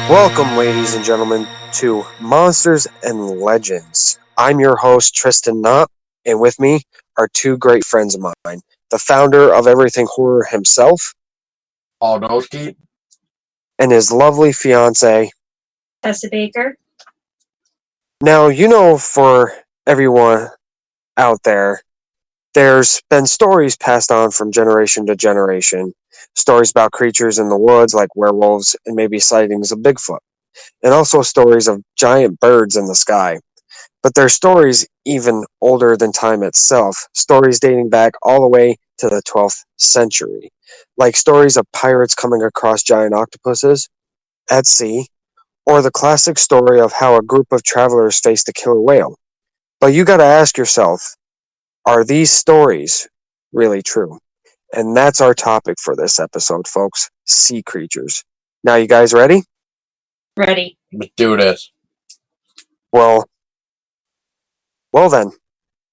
Welcome, ladies and gentlemen, to Monsters and Legends. I'm your host, Tristan Knott, and with me are two great friends of mine. The founder of Everything Horror himself, Aldowski, and his lovely fiancée, Tessa Baker. Now, for everyone out there, there's been stories passed on from generation to generation. Stories about creatures in the woods like werewolves and maybe sightings of Bigfoot. And also stories of giant birds in the sky. But there's stories even older than time itself, stories dating back all the way to the 12th century, like stories of pirates coming across giant octopuses at sea, or the classic story of how a group of travelers faced a killer whale. But you gotta ask yourself, are these stories really true? And that's our topic for this episode, folks. Sea creatures. Now, you guys ready? Ready. let's do this. Well then,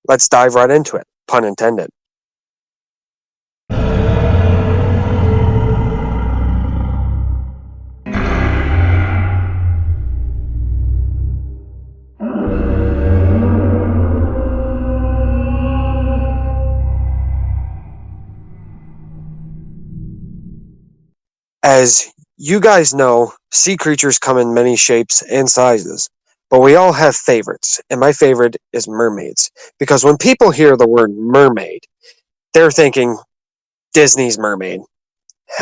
let's dive right into it. Pun intended. As you guys know, sea creatures come in many shapes and sizes, but we all have favorites, and my favorite is mermaids. Because when people hear the word mermaid, they're thinking Disney's mermaid.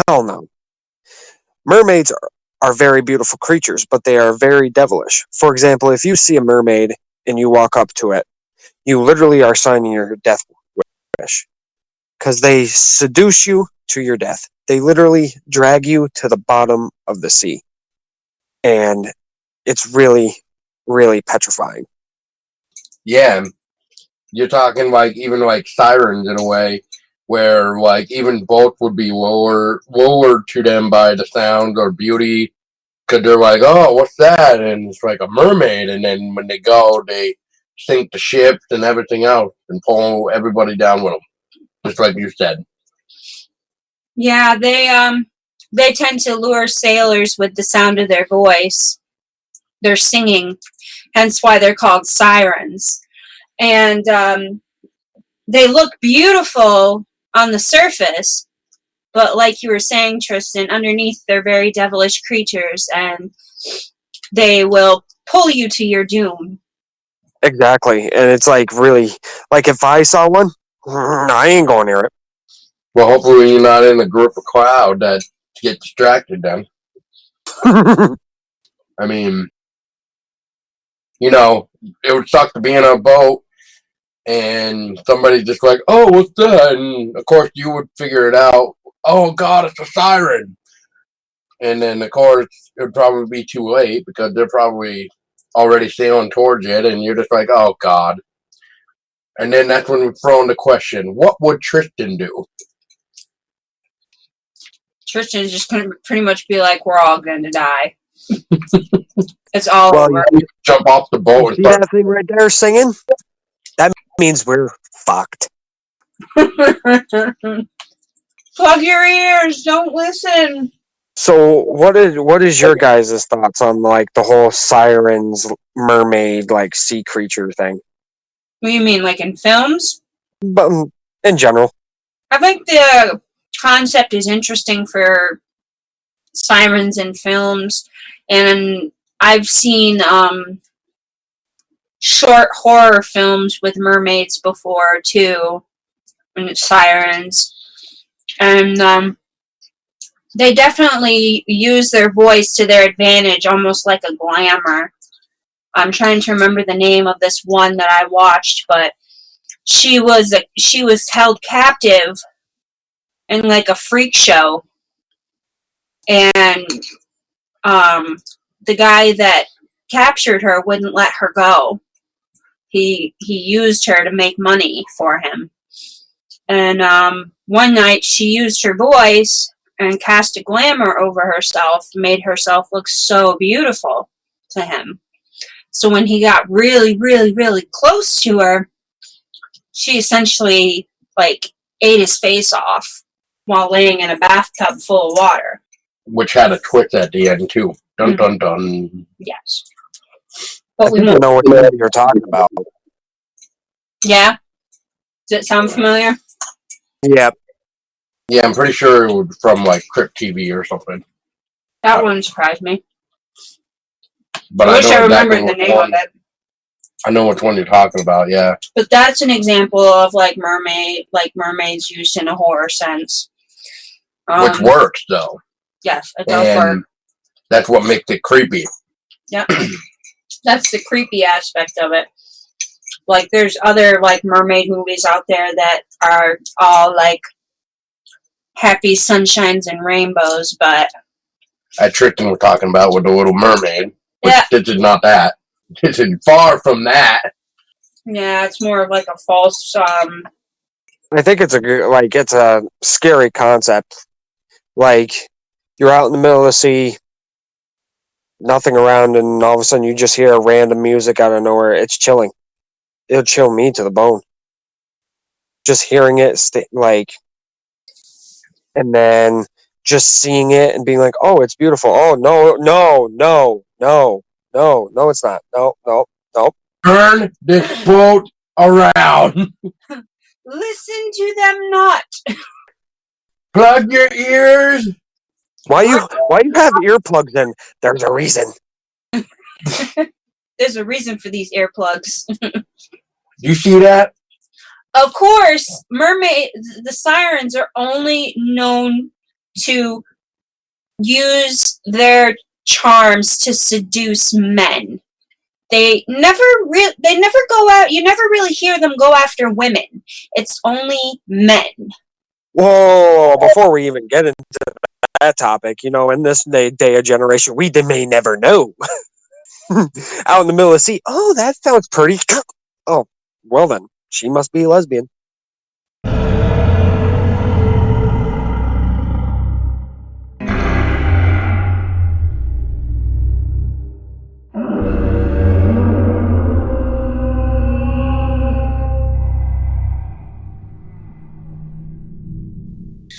Hell no. Mermaids are very beautiful creatures, but they are very devilish. For example, if you see a mermaid and you walk up to it, you literally are signing your death wish. Because they seduce you to your death. They literally drag you to the bottom of the sea. And it's really, really petrifying. Yeah, you're talking even like Sirens in a way, where like even boats would be lowered to them by the sound or beauty, because they're like, oh, what's that? And it's like a mermaid, and then when they go, they sink the ships and everything else and pull everybody down with them, just like you said. Yeah, they tend to lure sailors with the sound of their voice. They're singing, hence why they're called sirens. And they look beautiful on the surface, but like you were saying, Tristan, underneath they're very devilish creatures, and they will pull you to your doom. Exactly. And it's like really, like if I saw one, I ain't going near it. Well, hopefully you're not in a group of crowd that get distracted then. I mean, it would suck to be in a boat and somebody's just like, oh, what's that? And of course you would figure it out. Oh God, it's a siren. And then of course it would probably be too late because they're probably already sailing towards it, and you're just like, oh God. And then that's when we throw in the question, what would Tristan do? Tristan's just going to pretty much be like, we're all going to die. It's all over. You jump off the boat and see that thing right there singing? That means we're fucked. Plug your ears. Don't listen. So what is your guys' thoughts on like the whole sirens, mermaid, like sea creature thing? What do you mean, like in films? But in general. I think the concept is interesting for sirens in films, and I've seen short horror films with mermaids before too, and it's sirens, and they definitely use their voice to their advantage, almost like a glamour. I'm trying to remember the name of this one that I watched, but she was held captive in like a freak show, and the guy that captured her wouldn't let her go. He used her to make money for him, and one night she used her voice and cast a glamour over herself, made herself look so beautiful to him. So when he got really, really, really close to her, she essentially like ate his face off while laying in a bathtub full of water. Which had a twist at the end too. Dun dun dun. Yes. I But we think I won't. know what movie you're talking about. Yeah? Does it sound familiar? Yep. Yeah, I'm pretty sure it was from like Crypt TV or something. That wouldn't surprise me. But I wish I exactly remembered the name of it. I know which one you're talking about, yeah. But that's an example of mermaids used in a horror sense. Which works though. Yes, it does work. That's what makes it creepy. Yep. That's the creepy aspect of it. Like, there's other, like, mermaid movies out there that are all, like, happy sunshines and rainbows, but... That Tristan was talking about with the Little Mermaid. Which this is not that. This is far from that. Yeah, it's more of, like, a false, I think it's a scary concept. Like, you're out in the middle of the sea, nothing around, and all of a sudden you just hear random music out of nowhere. It's chilling. It'll chill me to the bone. Just hearing it, and then just seeing it and being like, oh, it's beautiful. Oh, no, no, no, no, no, no, it's not. No, no, no. Turn this boat around. Listen to them not. Plug your ears. Why you have earplugs in? There's a reason. There's a reason for these earplugs. You see that? Of course, the sirens are only known to use their charms to seduce men. They never go out. You never really hear them go after women. It's only men. Whoa! Before we even get into that topic, in this day of generation, we may never know. Out in the middle of the sea. Oh, that sounds pretty. Oh, well then, she must be a lesbian.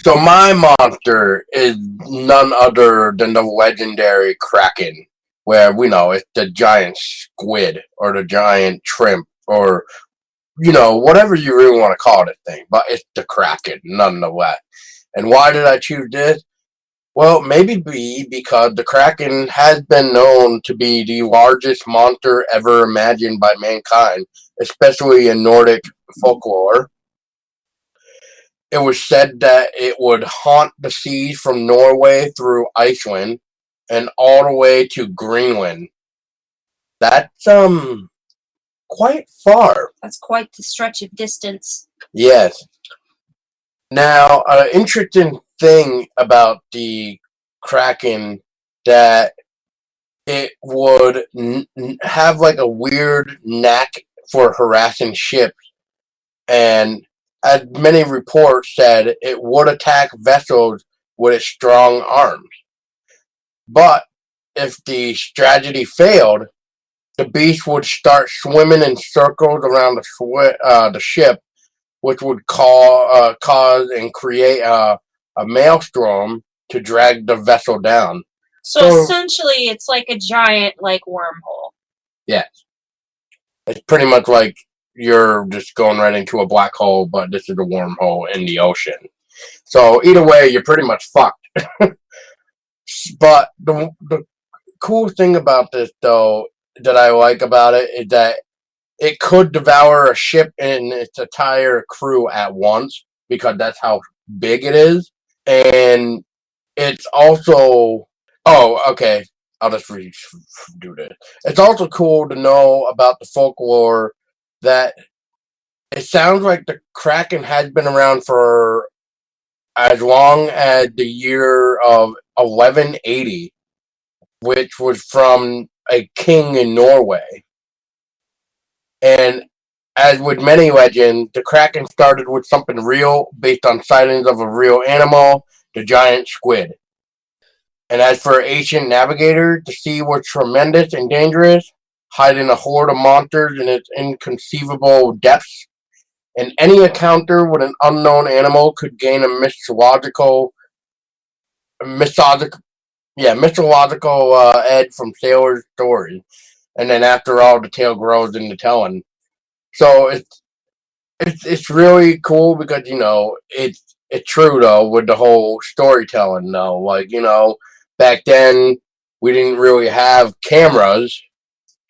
So my monster is none other than the legendary Kraken, where we know it's the giant squid or the giant shrimp or whatever you really want to call this thing, but it's the Kraken nonetheless. And why did I choose this? Well, maybe because the Kraken has been known to be the largest monster ever imagined by mankind, especially in Nordic folklore. It was said that it would haunt the seas from Norway through Iceland and all the way to Greenland. That's quite far. That's quite the stretch of distance. Yes. Now, an interesting thing about the Kraken that it would have like a weird knack for harassing ships, and as many reports said, it would attack vessels with its strong arms. But if the strategy failed, the beast would start swimming in circles around the ship, which would cause and create a maelstrom to drag the vessel down. So essentially, it's like a giant, wormhole. Yes. It's pretty much like you're just going right into a black hole, but this is a wormhole in the ocean. So either way, you're pretty much fucked. But the cool thing about this, though, that I like about it is that it could devour a ship and its entire crew at once, because that's how big it is. And it's also... Oh, okay. I'll just do this. It's also cool to know about the folklore that it sounds like the Kraken has been around for as long as the year of 1180, which was from a king in Norway. And as with many legends, the Kraken started with something real based on sightings of a real animal, the giant squid. And as for ancient navigators, the sea was tremendous and dangerous, hiding a horde of monsters in its inconceivable depths. And any encounter with an unknown animal could gain a mythological Yeah, mythological Ed from Sailor's Story, and then after all, the tale grows into telling. So it's really cool because it's true though with the whole storytelling though. Like back then we didn't really have cameras,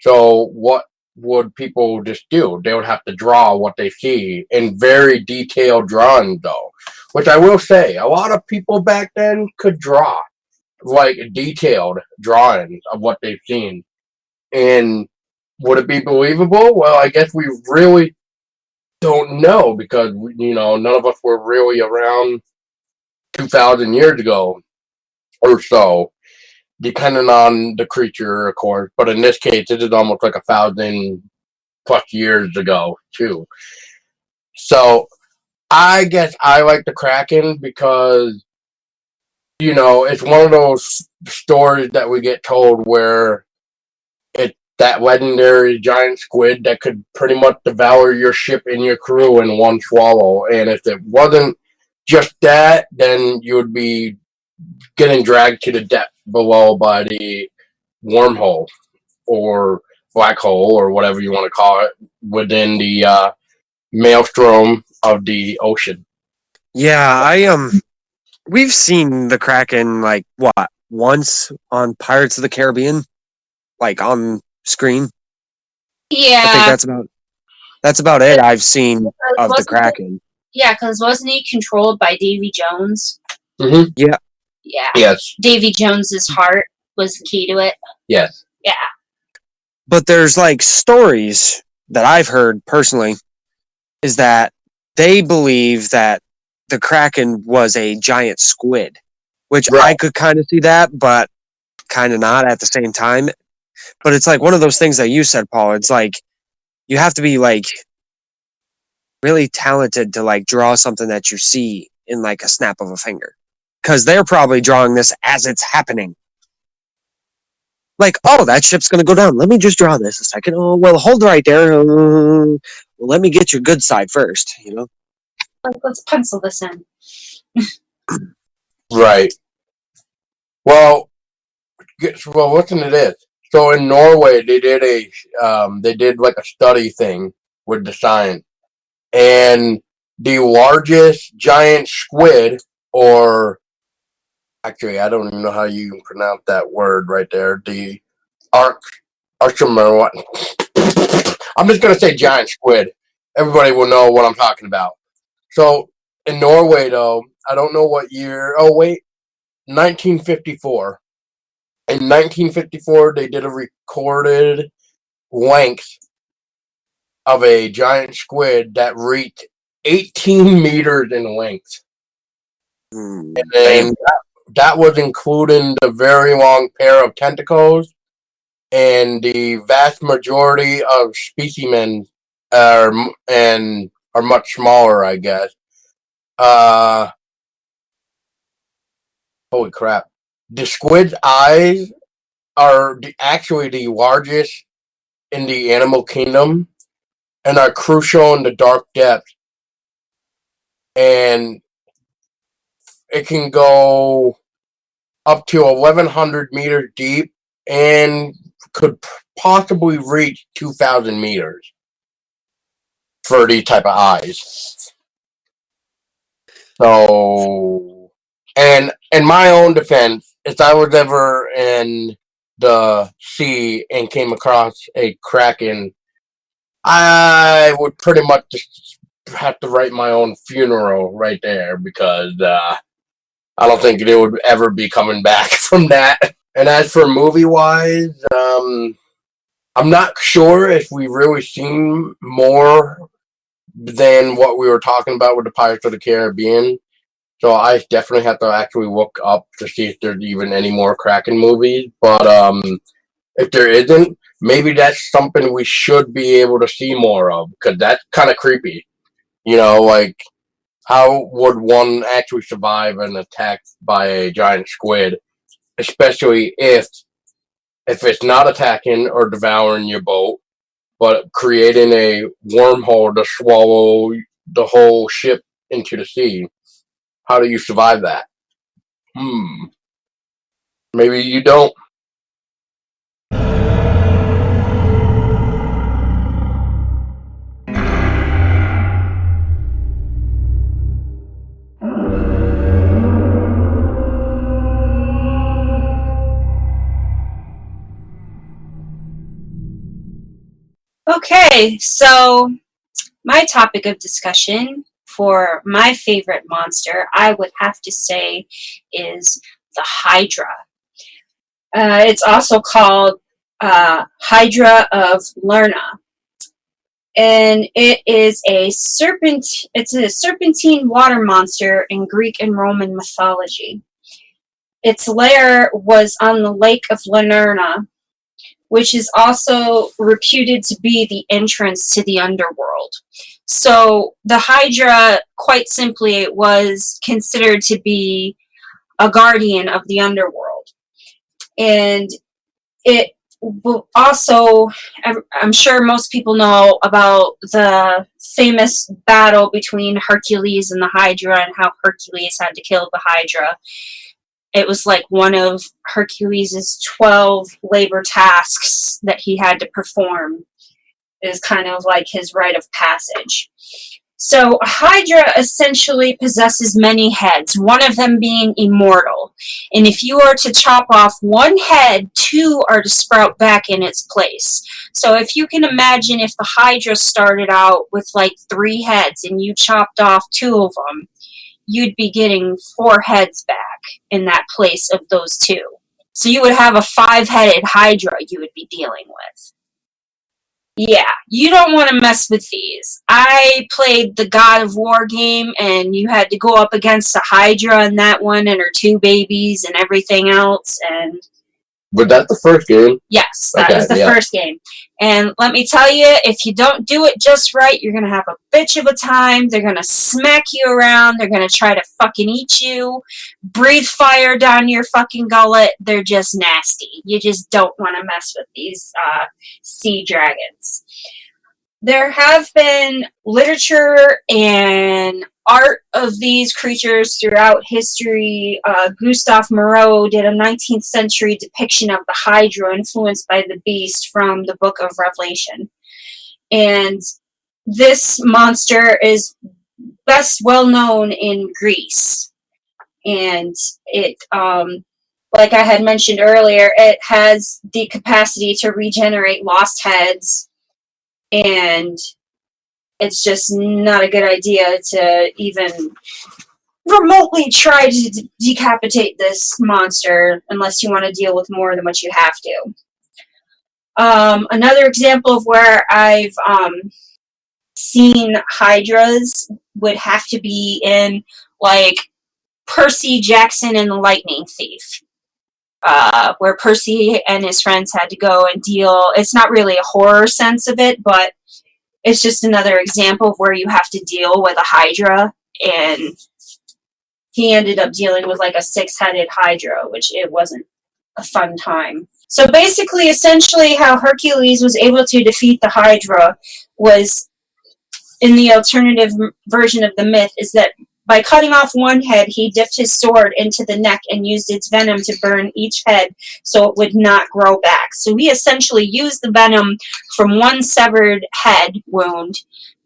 so what would people just do? They would have to draw what they see in very detailed drawings though, which I will say a lot of people back then could draw like detailed drawings of what they've seen. And would it be believable? Well, I guess we really don't know because none of us were really around 2,000 years ago or so, depending on the creature, of course. But in this case, it is almost like 1,000+ years ago too. So I guess I like the Kraken because it's one of those stories that we get told where it's that legendary giant squid that could pretty much devour your ship and your crew in one swallow. And if it wasn't just that, then you would be getting dragged to the depth below by the wormhole or black hole or whatever you want to call it within the maelstrom of the ocean. Yeah, we've seen the Kraken like what once on Pirates of the Caribbean, like on screen. I think Yeah. that's about it I've seen of the Wasn't it? Kraken. Yeah, because wasn't he controlled by Davy Jones? Mm-hmm. Yeah. Yeah. Yes. Davy Jones's heart was the key to it. Yes. Yeah. But there's like stories that I've heard personally is that they believe that the Kraken was a giant squid, which Right. I could kind of see that, but kind of not at the same time. But it's like one of those things that you said, Paul. It's like you have to be like really talented to like draw something that you see in like a snap of a finger. Because they're probably drawing this as it's happening. Like, oh, that ship's going to go down. Let me just draw this a second. Oh, well, hold right there. Well, let me get your good side first, Like, let's pencil this in. Right. Well, listen to this. So in Norway, they did like a study thing with the science, and the largest giant squid, or actually, I don't even know how you pronounce that word right there. The arch, archimero. I'm just gonna say giant squid. Everybody will know what I'm talking about. So in Norway, though, I don't know what year. Oh wait, 1954. In 1954, they did a recorded length of a giant squid that reached 18 meters in length. And then that was including the very long pair of tentacles, and the vast majority of specimens are much smaller, I guess. Holy crap! The squid's eyes are actually the largest in the animal kingdom and are crucial in the dark depths. And it can go up to 1,100 meters deep and could possibly reach 2,000 meters for these type of eyes. So, and in my own defense, if I was ever in the sea and came across a kraken, I would pretty much just have to write my own funeral right there because I don't think they would ever be coming back from that. And as for movie wise, I'm not sure if we've really seen more than what we were talking about with the Pirates of the Caribbean. So I definitely have to actually look up to see if there's even any more Kraken movies. But if there isn't, maybe that's something we should be able to see more of because that's kind of creepy. Like how would one actually survive an attack by a giant squid, especially if it's not attacking or devouring your boat, but creating a wormhole to swallow the whole ship into the sea? How do you survive that? Maybe you don't. Okay, so my topic of discussion for my favorite monster, I would have to say, is the Hydra. It's also called Hydra of Lerna, and it is a serpent. It's a serpentine water monster in Greek and Roman mythology. Its lair was on the Lake of Lerna, which is also reputed to be the entrance to the underworld. So the Hydra, quite simply, was considered to be a guardian of the underworld. And it also, I'm sure most people know about the famous battle between Hercules and the Hydra and how Hercules had to kill the Hydra. It was like one of Hercules' 12 labor tasks that he had to perform. It was kind of like his rite of passage. So Hydra essentially possesses many heads, one of them being immortal. And if you are to chop off one head, two are to sprout back in its place. So if you can imagine if the Hydra started out with like 3 heads and you chopped off 2 of them, you'd be getting 4 heads back in that place of those 2. So you would have a 5-headed Hydra you would be dealing with. Yeah, you don't want to mess with these. I played the God of War game, and you had to go up against a Hydra in that one and her 2 babies and everything else, and... But that's the first game. Yes, that was the first game. And let me tell you, if you don't do it just right, you're going to have a bitch of a time. They're going to smack you around. They're going to try to fucking eat you, breathe fire down your fucking gullet. They're just nasty. You just don't want to mess with these sea dragons. There have been literature and art of these creatures throughout history. Gustave Moreau did a 19th century depiction of the Hydra influenced by the beast from the Book of Revelation. And this monster is best well known in Greece. And it, like I had mentioned earlier, it has the capacity to regenerate lost heads. And it's just not a good idea to even remotely try to decapitate this monster unless you want to deal with more than what you have to. Another example of where I've seen Hydras would have to be in, like, Percy Jackson and the Lightning Thief. Where Percy and his friends had to go and deal... It's not really a horror sense of it, but it's just another example of where you have to deal with a Hydra, and he ended up dealing with like a 6-headed Hydra, which it wasn't a fun time. So basically, essentially, how Hercules was able to defeat the Hydra was, in the alternative version of the myth, is that by cutting off one head, he dipped his sword into the neck and used its venom to burn each head so it would not grow back. So he essentially used the venom from one severed head wound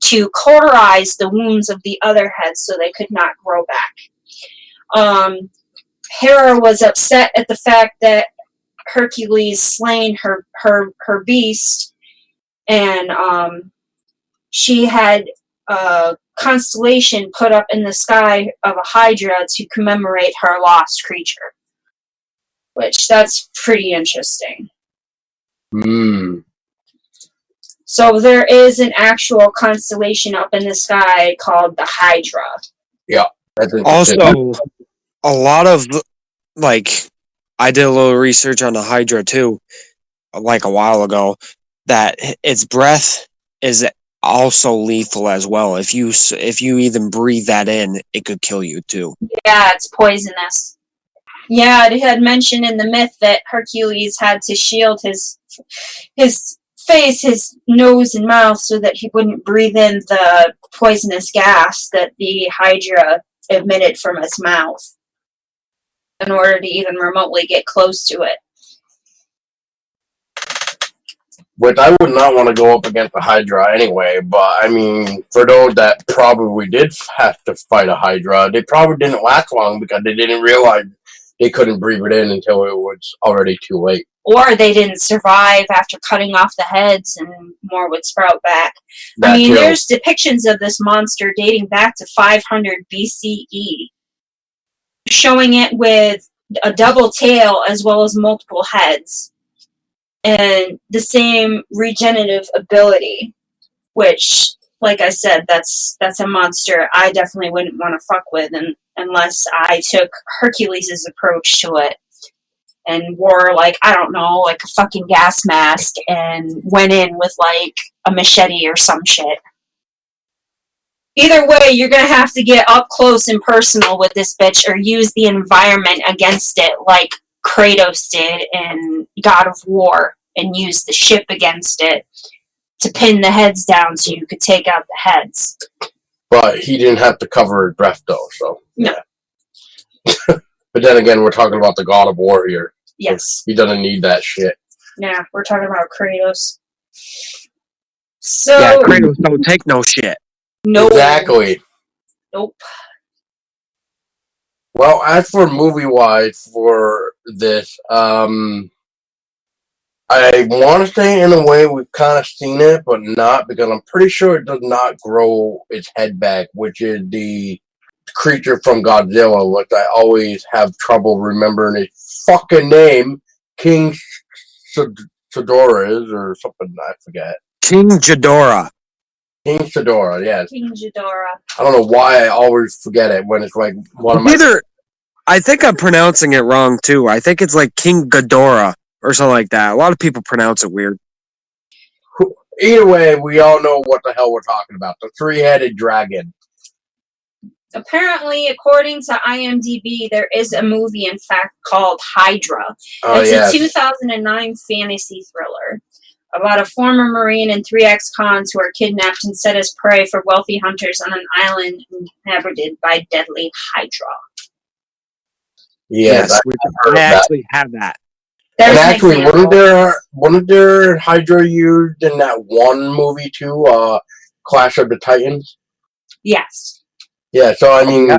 to cauterize the wounds of the other heads so they could not grow back. Hera was upset at the fact that Hercules slain her beast, and she had a constellation put up in the sky of a Hydra to commemorate her lost creature. Which, that's pretty interesting. So there is an actual constellation up in the sky called the Hydra. Yeah. That's also, a lot of, like, I did a little research on the Hydra too, like a while ago, that its breath is also lethal as well. If you even breathe that in, it could kill you too. Yeah, it's poisonous. Yeah, it had mentioned in the myth that Hercules had to shield his face, his nose and mouth, so that he wouldn't breathe in the poisonous gas that the Hydra emitted from its mouth. in order to even remotely get close to it. Which I would not want to go up against a Hydra anyway, but I mean, for those that probably did have to fight a Hydra, they probably didn't last long because they didn't realize they couldn't breathe it in until it was already too late. Or they didn't survive after cutting off the heads and more would sprout back. That I mean, too. there's depictions of this monster dating back to 500 BCE, showing it with a double tail as well as multiple heads. And the same regenerative ability, which, like I said, that's a monster I definitely wouldn't want to fuck with unless I took Hercules' approach to it and wore, like, I don't know, like a fucking gas mask and went in with, like, a machete or some shit. Either way, you're gonna have to get up close and personal with this bitch or use the environment against it like Kratos did in God of War and use the ship against it to pin the heads down so you could take out the heads. But he didn't have to cover his breath, though, so. No. Yeah. But then again, we're talking about the God of War here. Yes. He doesn't need that shit. Yeah, we're talking about Kratos. So. Yeah, Kratos don't take no shit. No. Exactly. Nope. Well, as for movie-wise for this, I want to say in a way we've kind of seen it, but not, because I'm pretty sure it does not grow its head back, which is the creature from Godzilla, which I always have trouble remembering its fucking name. King Ghidorah is, or something, I forget. King Ghidorah. King Ghidorah, yes. King Ghidorah. I don't know why I always forget it when it's like one of my... Either, I think I'm pronouncing it wrong too. I think it's like King Ghidorah or something like that. A lot of people pronounce it weird. Either way, we all know what the hell we're talking about. The three-headed dragon. Apparently, according to IMDb, there is a movie, in fact, called Hydra. Oh, It's yes. a 2009 fantasy thriller about a former Marine and three ex-cons who are kidnapped and set as prey for wealthy hunters on an island inhabited by deadly Hydra. Yes, I actually have that. There's and an actually, example. wasn't there Hydra used in that one movie too, Clash of the Titans? Yes. Yeah, so I mean,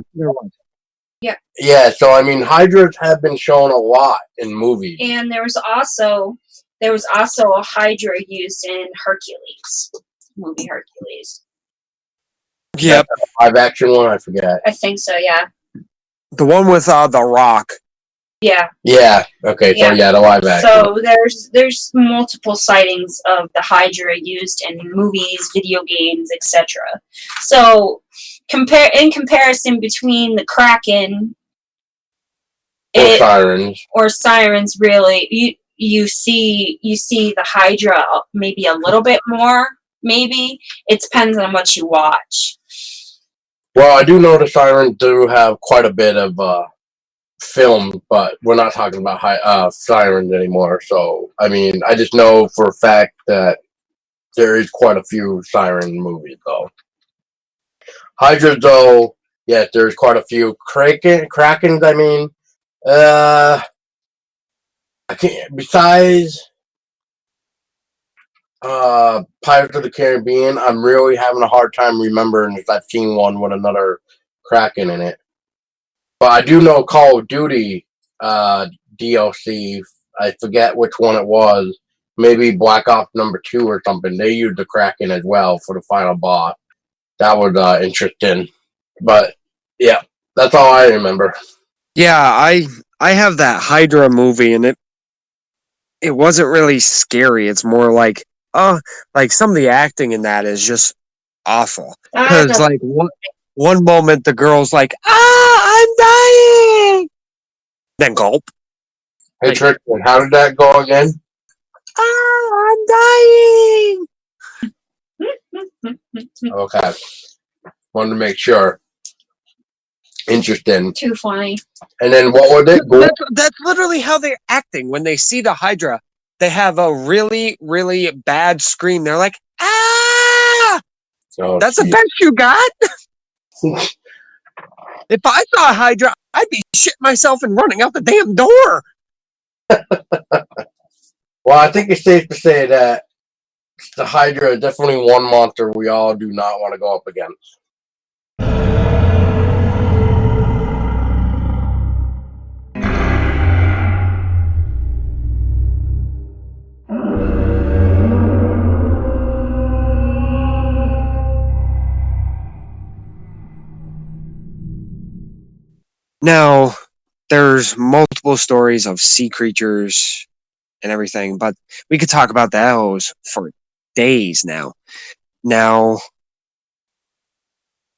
Yeah. So I mean, Hydras have been shown a lot in movies. And there was also a Hydra used in Hercules, movie Hercules. Yep. Live action one, I forget. I think so. Yeah. The one with The Rock. Yeah. Yeah. Okay. So yeah, the live action. So there's multiple sightings of the Hydra used in movies, video games, etc. So in comparison between the Kraken or Sirens, really, you see the Hydra maybe a little bit more. Maybe it depends on what you watch. Well, I do know the Sirens do have quite a bit of film, but we're not talking about Sirens anymore. So, I mean, I just know for a fact that there is quite a few Siren movies, though. Hydra, though, yes, there's quite a few. Krakens, I mean, I can't, besides Pirates of the Caribbean, I'm really having a hard time remembering if I've seen one with another Kraken in it. But I do know Call of Duty DLC. I forget which one it was. Maybe Black Ops #2 or something. They used the Kraken as well for the final boss. That was interesting. But yeah, that's all I remember. Yeah, I have that Hydra movie, and it wasn't really scary. It's more like some of the acting in that is just awful. Because like one moment the girl's like, I'm dying, then gulp. Hey, Tristan, how did that go again? I'm dying. Okay. Wanted to make sure. Interesting. Too funny. And then what was it? That's literally how they're acting. When they see the Hydra, they have a really, really bad scream. They're like, ah! Oh, that's the best you got? If I saw a Hydra, I'd be shitting myself and running out the damn door. Well, I think it's safe to say that the Hydra is definitely one monster we all do not want to go up against. Now, there's multiple stories of sea creatures and everything, but we could talk about those for days now. Now,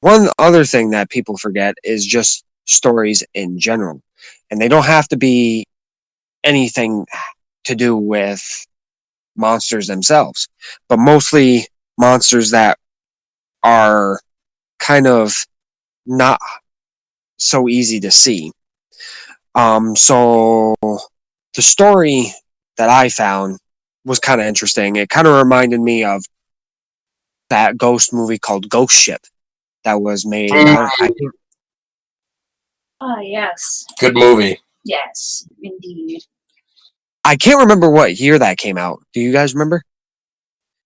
one other thing that people forget is just stories in general. And they don't have to be anything to do with monsters themselves, but mostly monsters that are kind of not so easy to see. So the story that I found was kind of interesting. It kind of reminded me of that ghost movie called Ghost Ship that was made. I think. Oh, yes. Good movie. Yes, indeed. I can't remember what year that came out. Do you guys remember?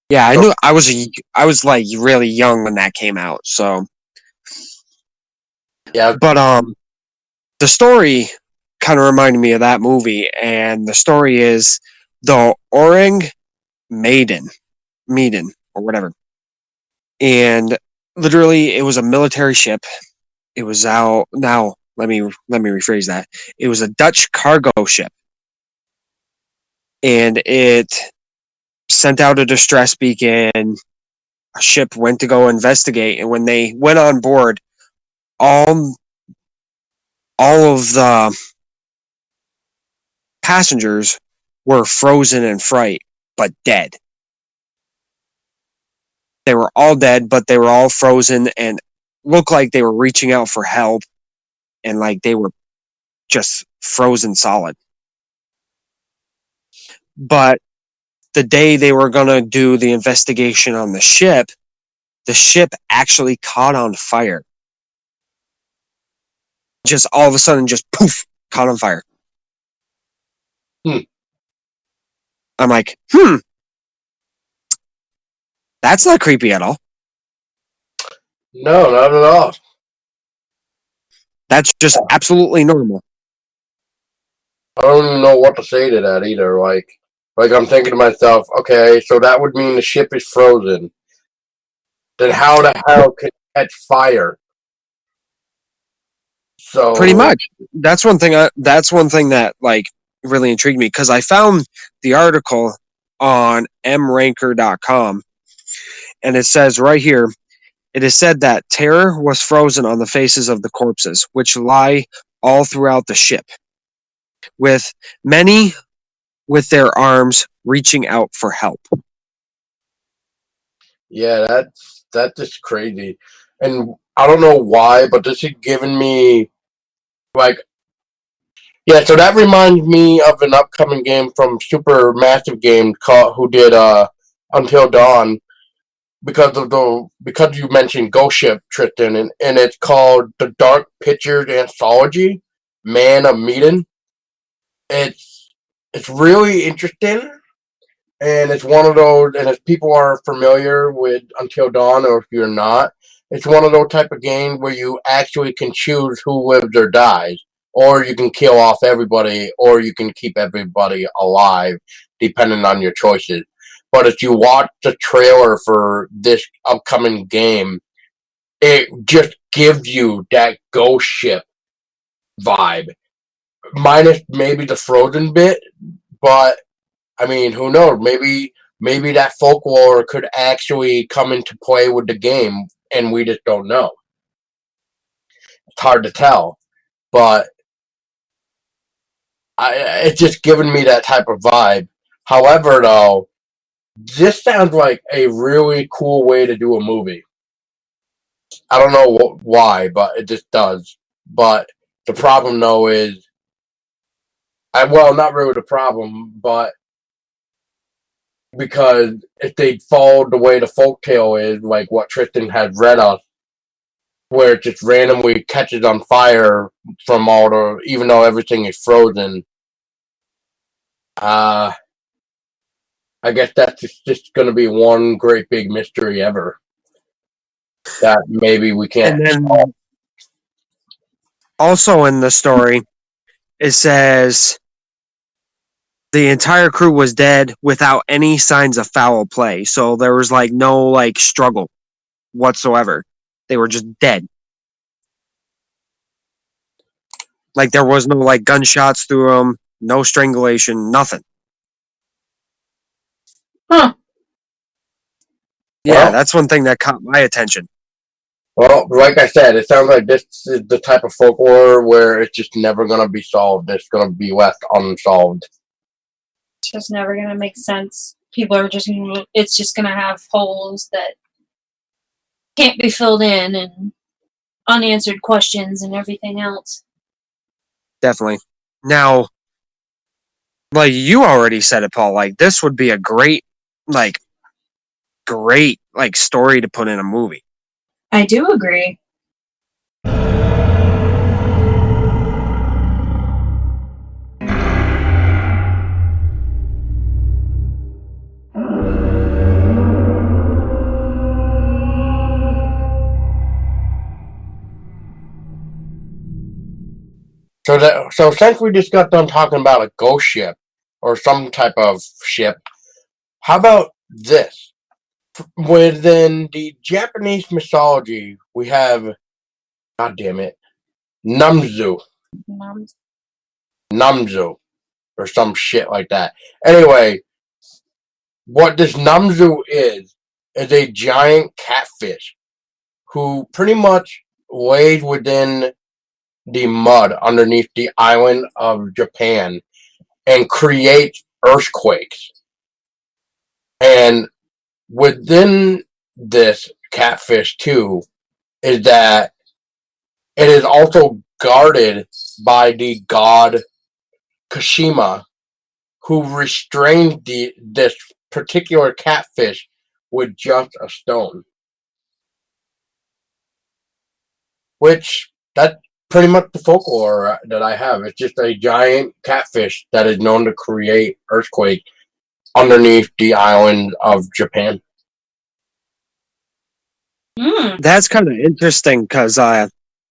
Yeah, I knew I was like really young when that came out. So, Yeah. but the story kind of reminded me of that movie, and the story is the Orang Maiden or whatever, and literally it was a military ship. It was out now. Let me rephrase that. It was a Dutch cargo ship, and it sent out a distress beacon. A ship went to go investigate, and when they went on board, all of the passengers were frozen in fright, but dead. They were all dead, but they were all frozen and looked like they were reaching out for help, and like they were just frozen solid. But the day they were going to do the investigation on the ship actually caught on fire. Just all of a sudden, just poof, caught on fire. I'm like, that's not creepy at all. No, not at all. That's just absolutely normal. I don't even know what to say to that either. Like I'm thinking to myself, okay, so that would mean the ship is frozen. Then how the hell can it catch fire? Pretty So much. That's one thing. That's one thing that like really intrigued me because I found the article on mranker.com, and it says right here, it is said that terror was frozen on the faces of the corpses, which lie all throughout the ship, with many with their arms reaching out for help. yeah, that's just crazy. And I don't know why, but this is giving me like yeah, so that reminds me of an upcoming game from Super Massive Game called who did Until Dawn because you mentioned Ghost Ship, Tristan, and it's called The Dark Pictures Anthology, Man of Medan. It's really interesting, and it's one of those. And if people are familiar with Until Dawn, or if you're not, it's one of those type of games where you actually can choose who lives or dies, or you can kill off everybody, or you can keep everybody alive, depending on your choices. But if you watch the trailer for this upcoming game, it just gives you that ghost ship vibe, minus maybe the frozen bit. But I mean, who knows? Maybe that folklore could actually come into play with the game, and we just don't know. It's hard to tell, but it's just giving me that type of vibe. However, though, this sounds like a really cool way to do a movie. I don't know why, but it just does. But the problem, though, is well, not really the problem, but because if they followed the way the folktale is, like what Tristan had read us, where it just randomly catches on fire from all the, even though everything is frozen. I guess that's just going to be one great big mystery ever that maybe we can't And solve. then also in the story, it says the entire crew was dead without any signs of foul play. So there was like no like struggle whatsoever. They were just dead. Like there was no like gunshots through them, no strangulation, nothing. Huh. Yeah, Well, that's one thing that caught my attention. well, like I said, it sounds like this is the type of folklore where it's just never going to be solved. It's going to be left unsolved. It's just never gonna make sense. People are just it's just gonna have holes that can't be filled in and unanswered questions and everything else. Definitely. Now, like you already said it, Paul, like this would be a like great like story to put in a movie. I do agree. So since we just got done talking about a ghost ship or some type of ship, how about this? Within the Japanese mythology, we have, God damn it, Namzu, or some shit like that. Anyway, what this Namzu is a giant catfish who pretty much lays within the mud underneath the island of Japan and creates earthquakes. And within this catfish too is that it is also guarded by the god Kashima, who restrained this particular catfish with just a stone. Which, that's pretty much the folklore that I have. It's just a giant catfish that is known to create earthquake underneath the island of Japan. That's kind of interesting because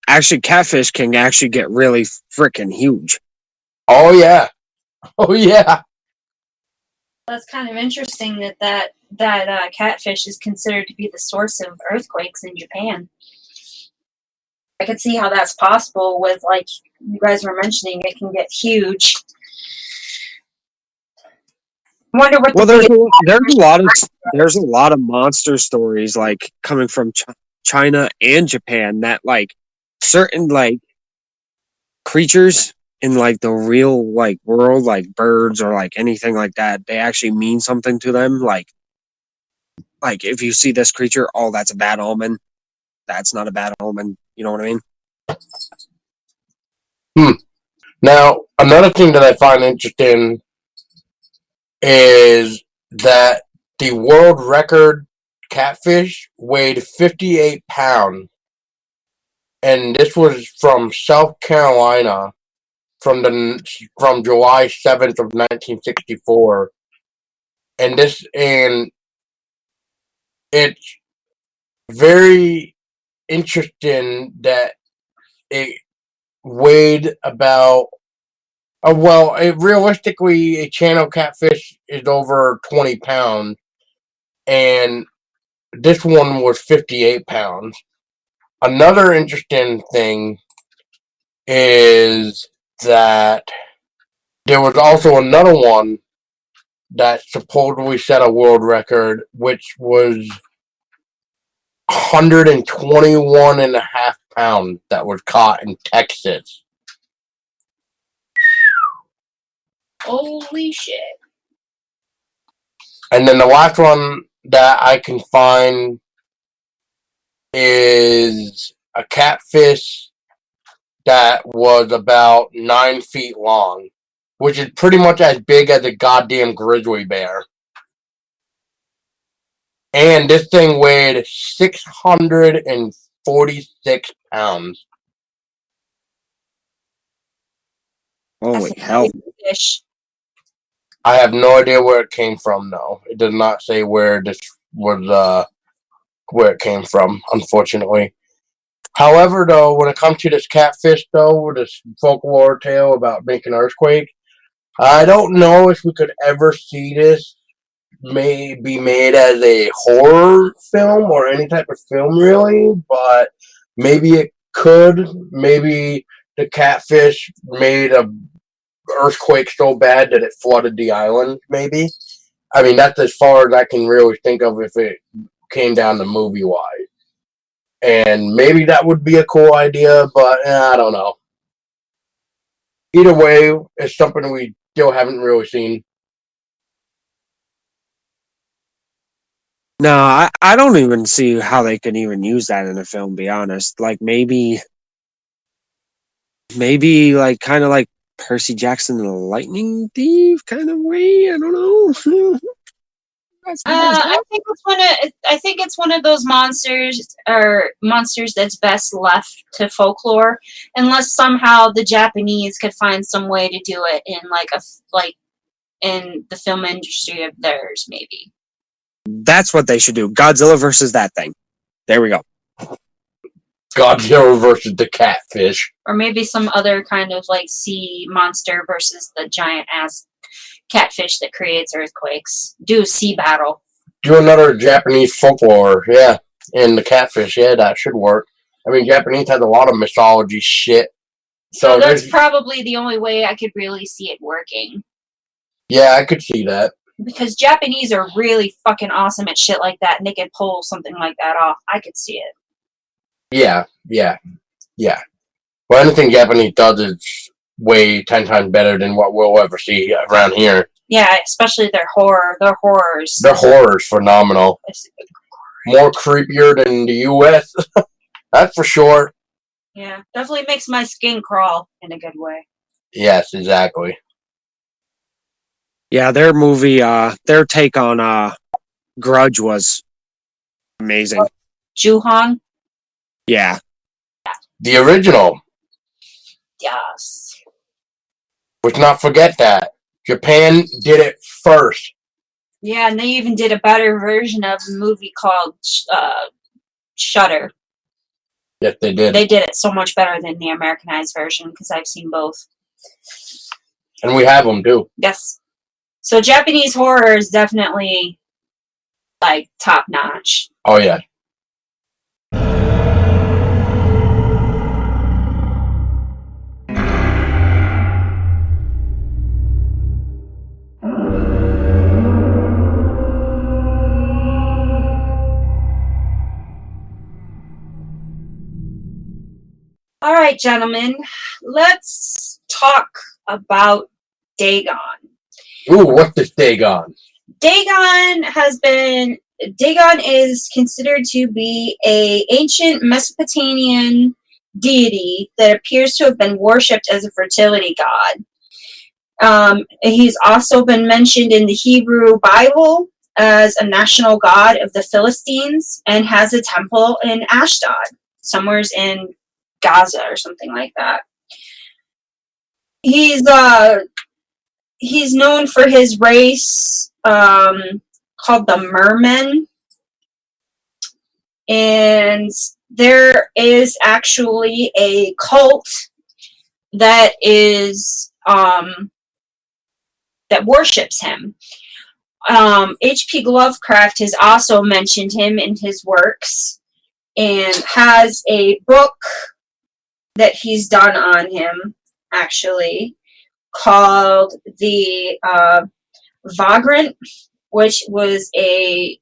actually catfish can actually get really freaking huge. Oh yeah. Oh yeah. That's kind of interesting that catfish is considered to be the source of earthquakes in Japan. I could see how that's possible with, like you guys were mentioning, it can get huge. I wonder what Well, there's a lot of monster stories like coming from China and Japan that like certain like creatures in like the real like world, like birds or like anything like that, they actually mean something to them. Like if you see this creature, oh, that's a bad omen. That's not a bad omen. You know what I mean? Now, another thing that I find interesting is that the world record catfish weighed 58 pounds. And this was from South Carolina from July 7th of 1964. And it's very interesting that it weighed about realistically, a channel catfish is over 20 pounds, and this one was 58 pounds. Another interesting thing is that there was also another one that supposedly set a world record, which was 121.5 pounds that was caught in Texas. Holy shit. And then the last one that I can find is a catfish that was about 9 feet long, which is pretty much as big as a goddamn grizzly bear. And this thing weighed 46 pounds. Holy That's a hell. big fish. I have no idea where it came from, though. It does not say where this was, where it came from, unfortunately. However, though, when it comes to this catfish, though, this folklore tale about making an earthquake, I don't know if we could ever see this may be made as a horror film or any type of film, really, but maybe it could. Maybe the catfish made a earthquake so bad that it flooded the island, maybe. I mean, that's as far as I can really think of if it came down to movie-wise. And maybe that would be a cool idea, but I don't know. Either way, it's something we still haven't really seen. No, I don't even see how they could even use that in a film, to be honest. Like maybe like kind of like Percy Jackson and the Lightning Thief kind of way. I don't know. I think it's one of those monsters that's best left to folklore, unless somehow the Japanese could find some way to do it in in the film industry of theirs, maybe. That's what they should do. Godzilla versus that thing. There we go. Godzilla versus the catfish. Or maybe some other kind of like sea monster versus the giant ass catfish that creates earthquakes. Do a sea battle. Do another Japanese folklore, yeah. And the catfish, yeah, that should work. I mean, Japanese has a lot of mythology shit. So that's probably the only way I could really see it working. Yeah, I could see that. Because Japanese are really fucking awesome at shit like that, and they could pull something like that off. I could see it. Yeah. Well, anything Japanese does is way 10 times better than what we'll ever see around here. Yeah, especially their horror. Their horrors. Their horror's phenomenal. More creepier than the U.S. That's for sure. Yeah, definitely makes my skin crawl in a good way. Yes, exactly. Yeah, their movie, their take on Grudge was amazing. Juhon? Yeah. The original. Yes. Let's not forget that. Japan did it first. Yeah, and they even did a better version of the movie called Shudder. Yes, they did. They did it so much better than the Americanized version, because I've seen both. And we have them, too. Yes. So Japanese horror is definitely, like, top-notch. Oh, yeah. All right, gentlemen, let's talk about Dagon. Ooh, what's this Dagon? Dagon is considered to be an ancient Mesopotamian deity that appears to have been worshipped as a fertility god. He's also been mentioned in the Hebrew Bible as a national god of the Philistines and has a temple in Ashdod, somewhere in Gaza or something like that. He's known for his race called the Mermen, and there is actually a cult that is that worships him. H.P. Lovecraft has also mentioned him in his works and has a book that he's done on him, actually, called the Vagrant, which was a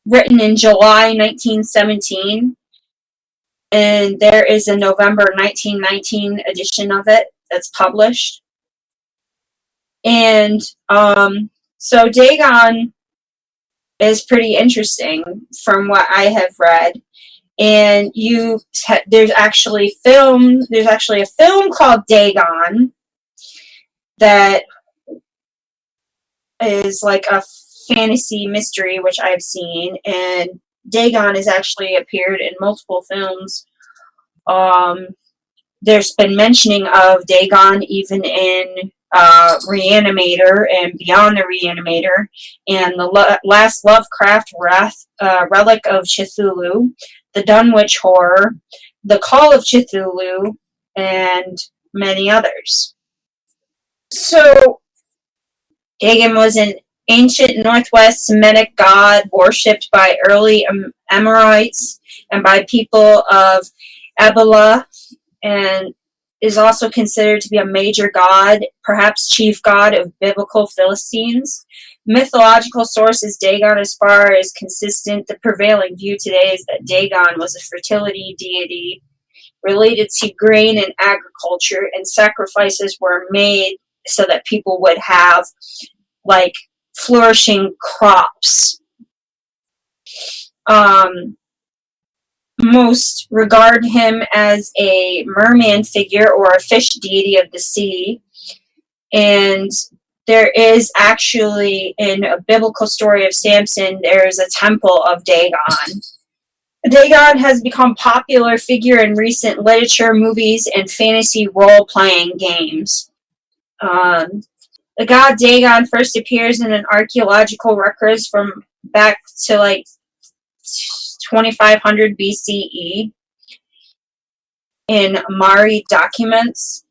written in July 1917, and there is a November 1919 edition of it that's published. And so Dagon is pretty interesting from what I have read. And there's actually a film called Dagon that is like a fantasy mystery, which I've seen, and Dagon has actually appeared in multiple films. There's been mentioning of Dagon even in Reanimator and Beyond the Reanimator, and the last Lovecraft Relic of Cthulhu, the Dunwich Horror, the Call of Cthulhu, and many others. So, Dagon was an ancient Northwest Semitic god worshipped by early Amorites and by people of Abila, and is also considered to be a major god, perhaps chief god of biblical Philistines. Mythological sources Dagon, as far as consistent, the prevailing view today is that Dagon was a fertility deity related to grain and agriculture, and sacrifices were made so that people would have, like, flourishing crops. Most regard him as a merman figure or a fish deity of the sea. And there is actually, in a biblical story of Samson, there is a temple of Dagon. Dagon has become a popular figure in recent literature, movies, and fantasy role-playing games. The god Dagon first appears in an archaeological records from back to like 2500 BCE in Mari documents,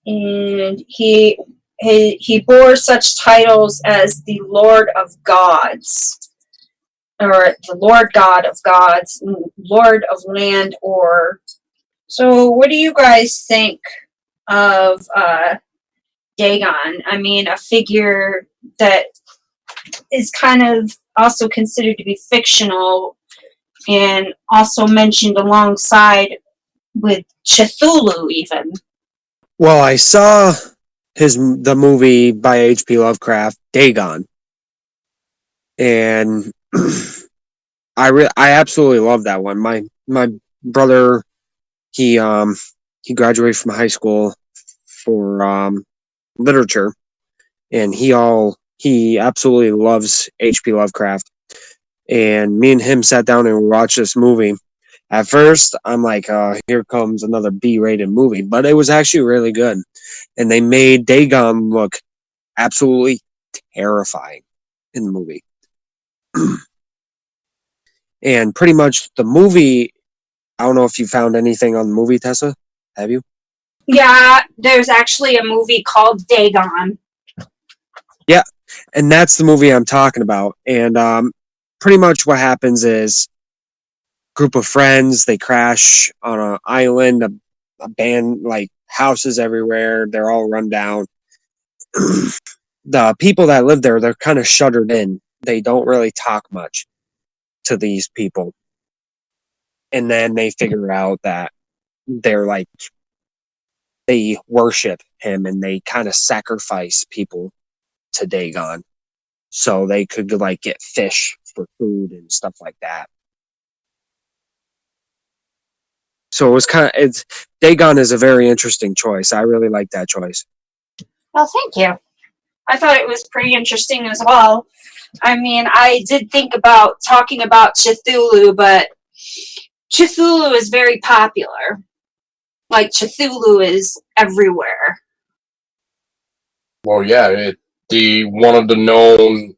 and he bore such titles as the Lord of Gods, or the Lord God of Gods, Lord of Land, or... So what do you guys think of Dagon? I mean, a figure that is kind of also considered to be fictional and also mentioned alongside with Cthulhu even. Well, I saw the movie by H.P. Lovecraft, Dagon, and I absolutely love that one. My brother, he graduated from high school for literature, and he absolutely loves H.P. Lovecraft. And me and him sat down and watched this movie. At first, I'm like, here comes another B-rated movie, but it was actually really good. And they made Dagon look absolutely terrifying in the movie. And pretty much the movie, I don't know if you found anything on the movie, Tessa. Have you? Yeah, there's actually a movie called Dagon. Yeah, and that's the movie I'm talking about. And pretty much what happens is group of friends, they crash on an island, a band, like houses everywhere, they're all run down. The people that live there, they're kind of shuttered in. They don't really talk much to these people. And then they figure out that they're like, they worship him and they kind of sacrifice people to Dagon so they could like get fish for food and stuff like that. So it was Dagon is a very interesting choice. I really like that choice. Well, thank you. I thought it was pretty interesting as well. I mean, I did think about talking about Cthulhu, but Cthulhu is very popular. Like, Cthulhu is everywhere. Well, yeah, it's one of the known,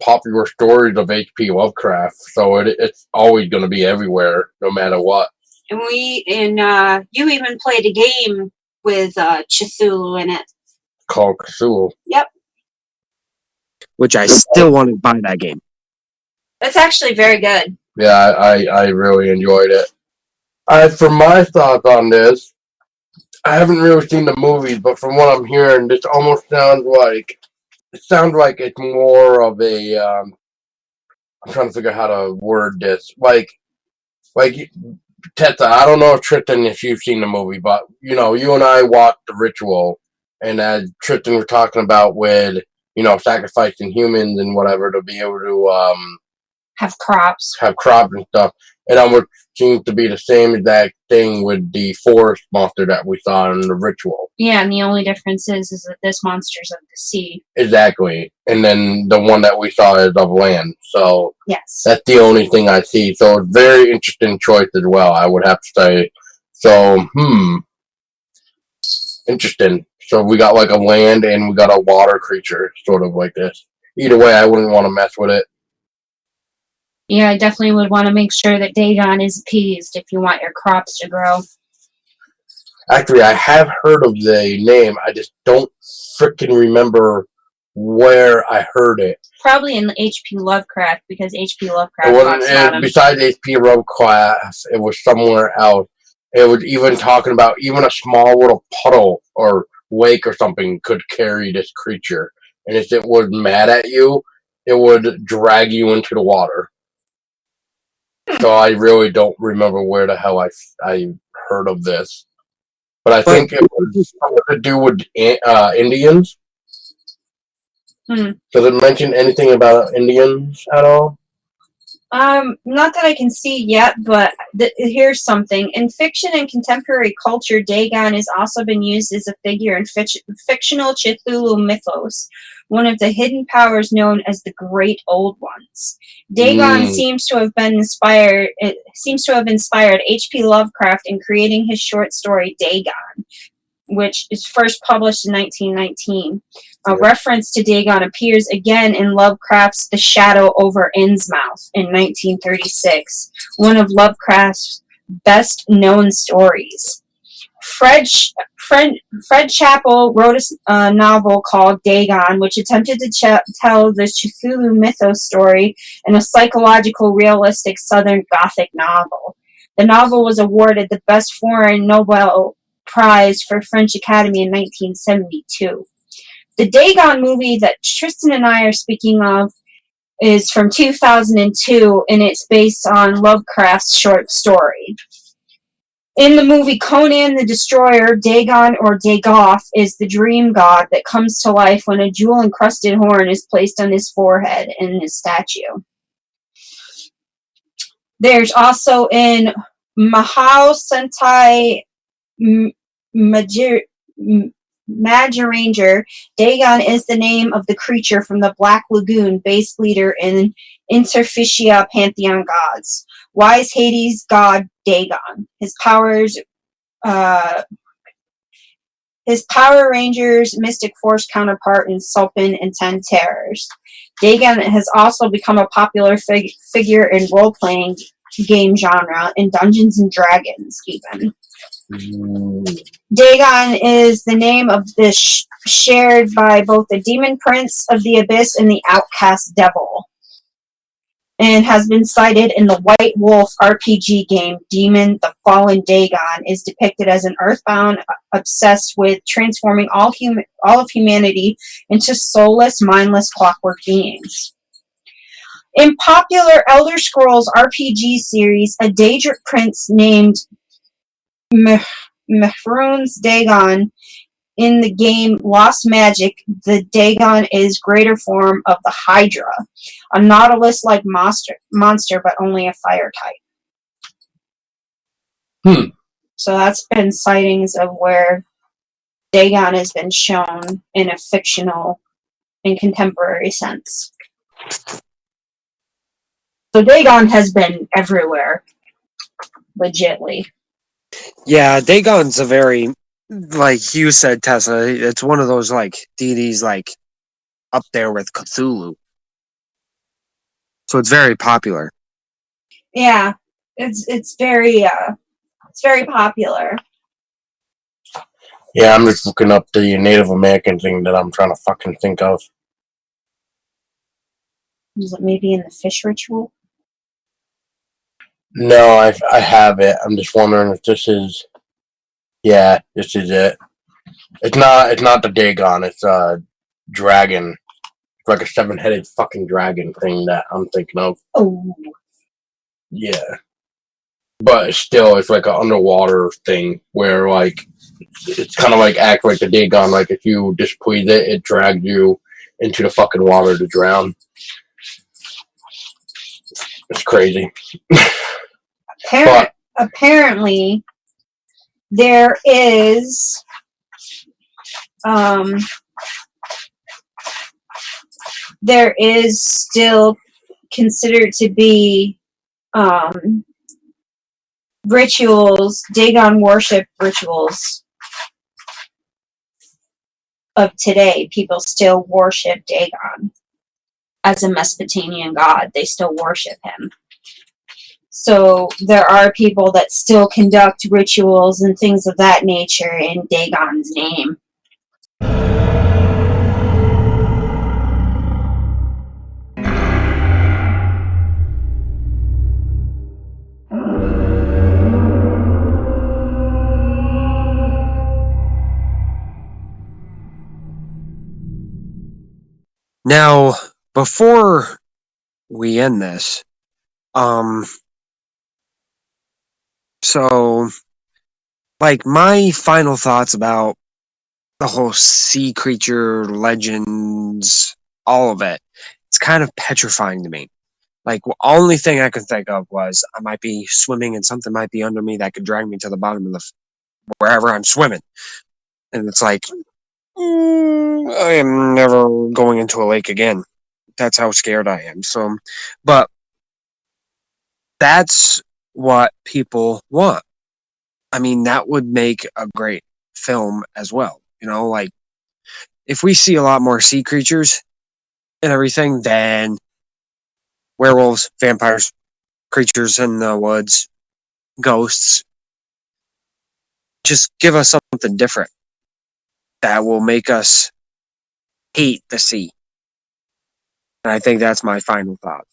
popular stories of H.P. Lovecraft. So it's always going to be everywhere, no matter what. And you even played a game with Cthulhu in it. Called Cthulhu. Yep. Which I still want to buy that game. That's actually very good. Yeah, I really enjoyed it. For my thoughts on this, I haven't really seen the movies, but from what I'm hearing, this almost sounds like it's more of a. I'm trying to figure out how to word this. Like Tessa, I don't know if Tristan, if you've seen the movie, but you and I watched The Ritual, and as Tristan was talking about with sacrificing humans and whatever to be able to have crops and stuff. It almost seems to be the same exact thing with the forest monster that we saw in the ritual. Yeah, and the only difference is that this monster's of the sea. Exactly. And then the one that we saw is of land. So yes, that's the only thing I see. So it's very interesting choice as well, I would have to say. So, interesting. So we got like a land and we got a water creature, sort of like this. Either way, I wouldn't want to mess with it. Yeah, I definitely would want to make sure that Dagon is appeased if you want your crops to grow. Actually, I have heard of the name. I just don't freaking remember where I heard it. Probably in H.P. Lovecraft, because H.P. Lovecraft It talks about wasn't him. besides H.P. Lovecraft. It was somewhere else. It was even talking about even a small little puddle or lake or something could carry this creature, and if it was mad at you, it would drag you into the water. So I really don't remember where the hell I heard of this. But I think it was something to do with Indians. Does it mention anything about Indians at all? Not that I can see yet, but here's something. In fiction and contemporary culture, Dagon has also been used as a figure in fictional Cthulhu mythos, one of the hidden powers known as the Great Old Ones. Dagon seems to have inspired H.P. Lovecraft in creating his short story Dagon, which is first published in 1919. A reference to Dagon appears again in Lovecraft's The Shadow over Innsmouth in 1936, one of Lovecraft's best-known stories. Fred Chappell wrote a novel called Dagon, which attempted to tell the Cthulhu mythos story in a psychological, realistic Southern Gothic novel. The novel was awarded the Best Foreign Nobel Prize for French Academy in 1972. The Dagon movie that Tristan and I are speaking of is from 2002, and it's based on Lovecraft's short story. In the movie Conan the Destroyer, Dagon or Dagoth is the dream god that comes to life when a jewel-encrusted horn is placed on his forehead in his statue. There's also in Mahou Sentai Majaranger, Dagon is the name of the creature from the Black Lagoon, base leader in Interficia Pantheon gods. Wise Hades god Dagon. His Power Rangers Mystic Force counterpart in Sulpin and Ten Terrors. Dagon has also become a popular figure in role-playing game genre, in Dungeons and Dragons even. Dagon is the name of the shared by both the Demon Prince of the Abyss and the Outcast Devil, and has been cited in the White Wolf RPG game. Demon, the Fallen Dagon, is depicted as an earthbound obsessed with transforming all of humanity into soulless, mindless clockwork beings. In popular Elder Scrolls RPG series, a Daedric prince named Mehrunes Dagon. In the game Lost Magic, the Dagon is greater form of the Hydra, a Nautilus-like monster, but only a fire type. So that's been sightings of where Dagon has been shown in a fictional and contemporary sense. So Dagon has been everywhere, legitly. Yeah, Dagon's a very, like you said, Tessa, it's one of those, like, deities, like, up there with Cthulhu. So it's very popular. Yeah, it's very popular. Yeah, I'm just looking up the Native American thing that I'm trying to fucking think of. Is it maybe in the fish ritual? No, I have it. I'm just wondering if this is. Yeah, this is it. It's not the Dagon. It's a dragon. It's like a 7-headed fucking dragon thing that I'm thinking of. Oh. Yeah. But still, it's like an underwater thing where, like, it's kind of like act like the Dagon. Like, if you displease it, it drags you into the fucking water to drown. It's crazy. Apparently, there is still considered to be rituals, Dagon worship rituals of today. People still worship Dagon as a Mesopotamian god. They still worship him. So there are people that still conduct rituals and things of that nature in Dagon's name. Now, before we end this, so, like, my final thoughts about the whole sea creature legends, all of it, it's kind of petrifying to me. Like, the only thing I could think of was I might be swimming and something might be under me that could drag me to the bottom of wherever I'm swimming. And it's like, I am never going into a lake again. That's how scared I am. So, but that's what people want. I mean, that would make a great film as well. You know, like, if we see a lot more sea creatures and everything, then werewolves, vampires, creatures in the woods, ghosts, just give us something different that will make us hate the sea. And I think that's my final thought.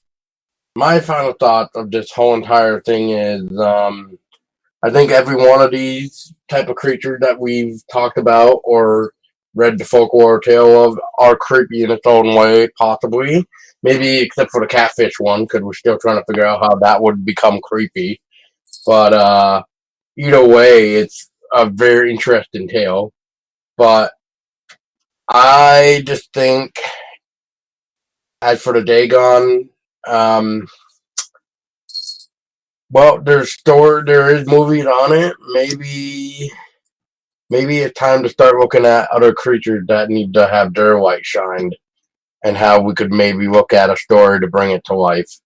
My final thought of this whole entire thing is, I think every one of these type of creatures that we've talked about or read the folklore tale of are creepy in its own way, possibly. Maybe except for the catfish one, because we're still trying to figure out how that would become creepy. But either way, it's a very interesting tale. But I just think, as for the Dagon, well, there is movies on it. Maybe it's time to start looking at other creatures that need to have their light shined, and how we could maybe look at a story to bring it to life.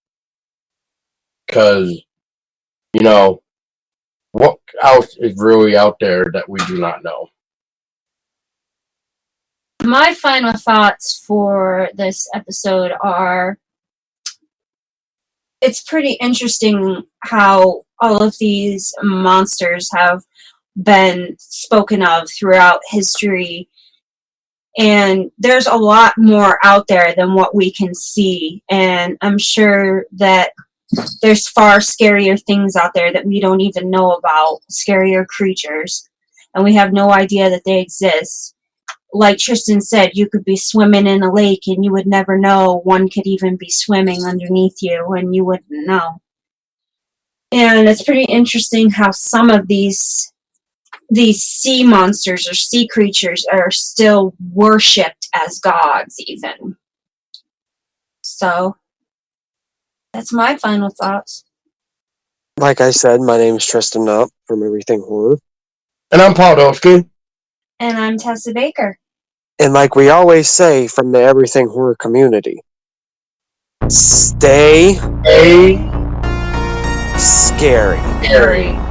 Because, you know, what else is really out there that we do not know? My final thoughts for this episode are, it's pretty interesting how all of these monsters have been spoken of throughout history, and there's a lot more out there than what we can see, and I'm sure that there's far scarier things out there that we don't even know about, scarier creatures, and we have no idea that they exist. Like Tristan said, you could be swimming in a lake and you would never know. One could even be swimming underneath you and you wouldn't know. And it's pretty interesting how some of these sea monsters or sea creatures are still worshipped as gods even. So that's my final thoughts. Like I said, my name is Tristan Knopp from Everything Horror. And I'm Paul Dolsky. And I'm Tessa Baker. And like we always say from the Everything Horror community, stay A scary. scary.